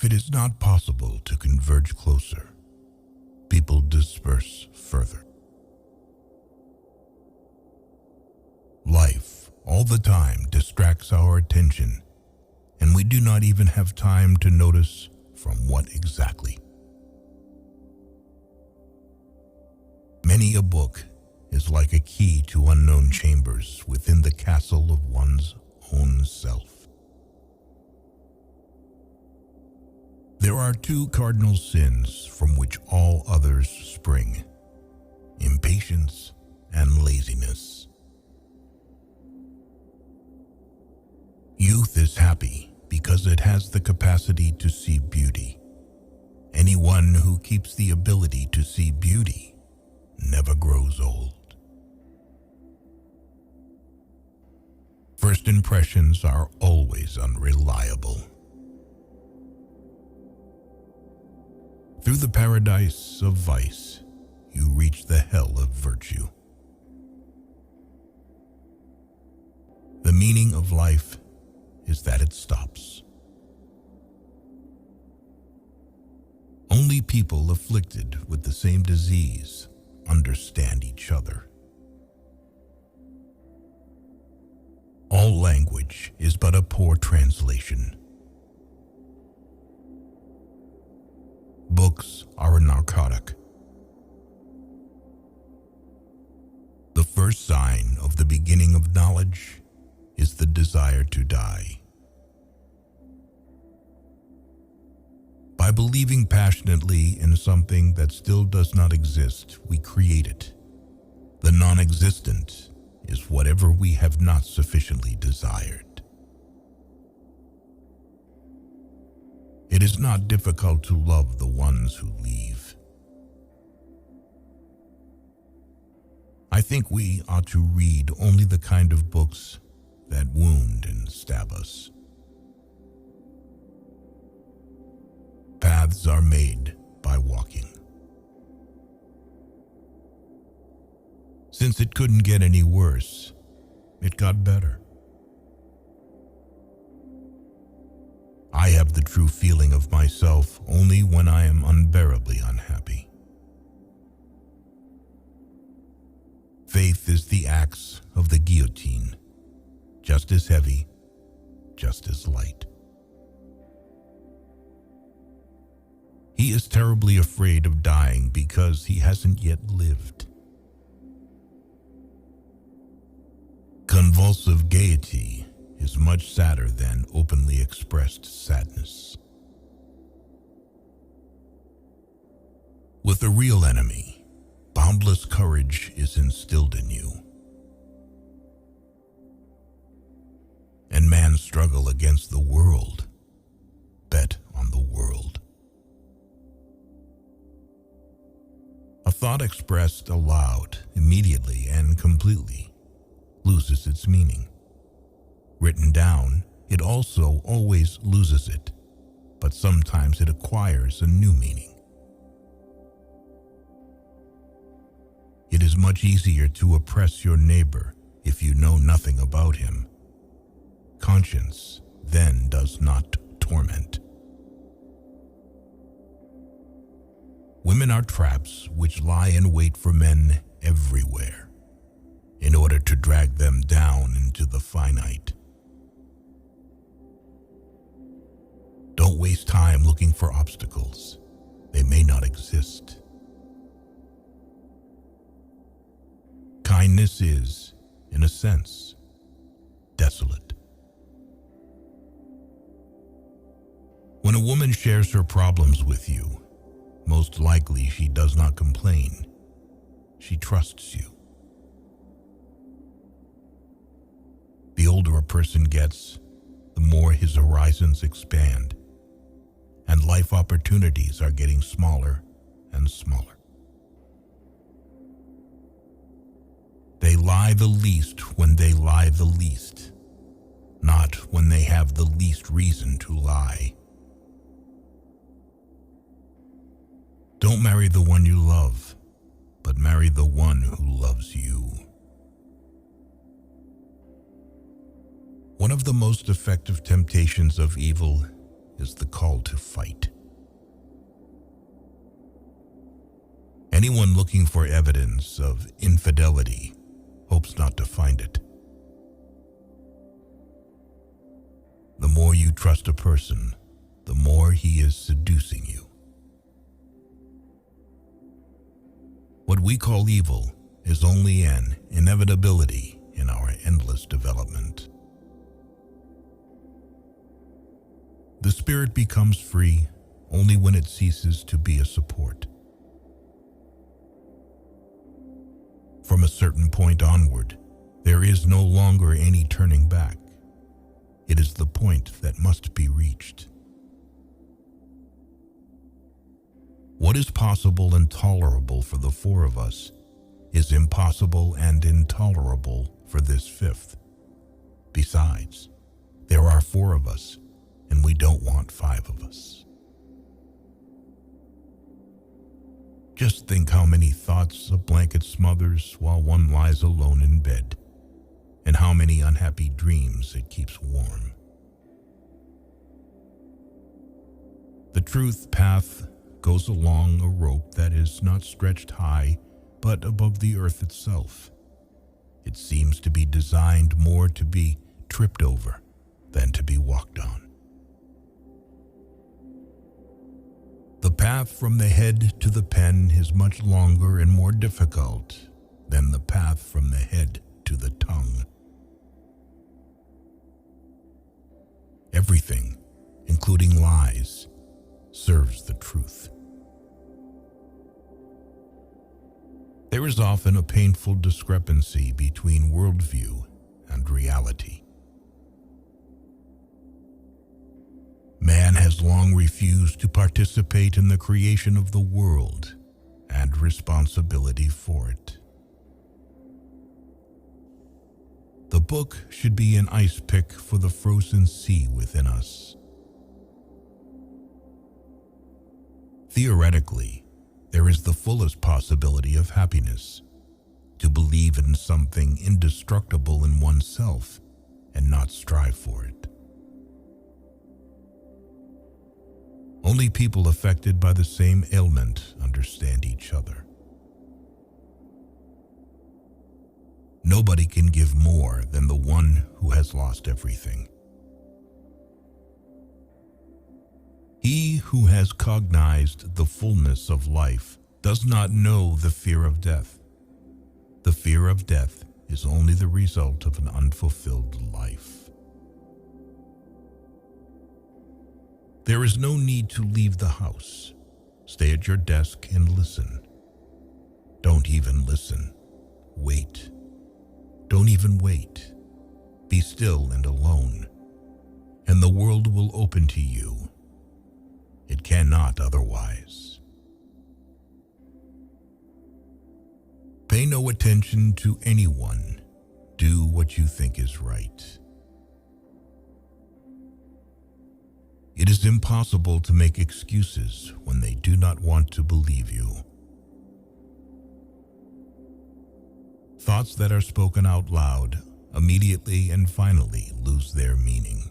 it is not possible to converge closer, people disperse further. Life, all the time, distracts our attention, and we do not even have time to notice from what exactly. Many a book is like a key to unknown chambers within the castle of one's own self. There are two cardinal sins from which all others spring: impatience and laziness. Youth is happy because it has the capacity to see beauty. Anyone who keeps the ability to see beauty never grows old. First impressions are always unreliable. Through the paradise of vice, you reach the hell of virtue. The meaning of life is that it stops. Only people afflicted with the same disease understand each other. All language is but a poor translation. Books are a narcotic. The first sign of the beginning of knowledge is the desire to die. By believing passionately in something that still does not exist, we create it. The non-existent is whatever we have not sufficiently desired. It is not difficult to love the ones who leave. I think we ought to read only the kind of books that wound and stab us. Paths are made by walking. Since it couldn't get any worse, it got better. I have the true feeling of myself only when I am unbearably unhappy. Faith is the axe of the guillotine, just as heavy, just as light. He is terribly afraid of dying because he hasn't yet lived. Convulsive gaiety is much sadder than openly expressed sadness. With a real enemy, boundless courage is instilled in you. And man's struggle against the world, bet on the world. A thought expressed aloud, immediately and completely, loses its meaning. Written down, it also always loses it, but sometimes it acquires a new meaning. It is much easier to oppress your neighbor if you know nothing about him. Conscience then does not torment. Women are traps which lie in wait for men everywhere in order to drag them down into the finite. Don't waste time looking for obstacles. They may not exist. Kindness is, in a sense, desolate. When a woman shares her problems with you, most likely she does not complain. She trusts you. The older a person gets, the more his horizons expand, and life opportunities are getting smaller and smaller. They lie the least when they lie the least, not when they have the least reason to lie. Don't marry the one you love, but marry the one who loves you. One of the most effective temptations of evil is the call to fight. Anyone looking for evidence of infidelity hopes not to find it. The more you trust a person, the more he is seducing you. What we call evil is only an inevitability in our endless development. The spirit becomes free only when it ceases to be a support. From a certain point onward, there is no longer any turning back. It is the point that must be reached. What is possible and tolerable for the four of us is impossible and intolerable for this fifth. Besides, there are four of us, and we don't want five of us. Just think how many thoughts a blanket smothers while one lies alone in bed, and how many unhappy dreams it keeps warm. The truth path goes along a rope that is not stretched high, but above the earth itself. It seems to be designed more to be tripped over than to be walked on. The path from the head to the pen is much longer and more difficult than the path from the head to the tongue. Everything, including lies, serves the truth. There is often a painful discrepancy between worldview and reality. Man has long refused to participate in the creation of the world and responsibility for it. The book should be an ice pick for the frozen sea within us. Theoretically, there is the fullest possibility of happiness, to believe in something indestructible in oneself and not strive for it. Only people affected by the same ailment understand each other. Nobody can give more than the one who has lost everything. He who has cognized the fullness of life does not know the fear of death. The fear of death is only the result of an unfulfilled life. There is no need to leave the house. Stay at your desk and listen. Don't even listen. Wait. Don't even wait. Be still and alone, and the world will open to you. It cannot otherwise. Pay no attention to anyone. Do what you think is right. It is impossible to make excuses when they do not want to believe you. Thoughts that are spoken out loud immediately and finally lose their meaning.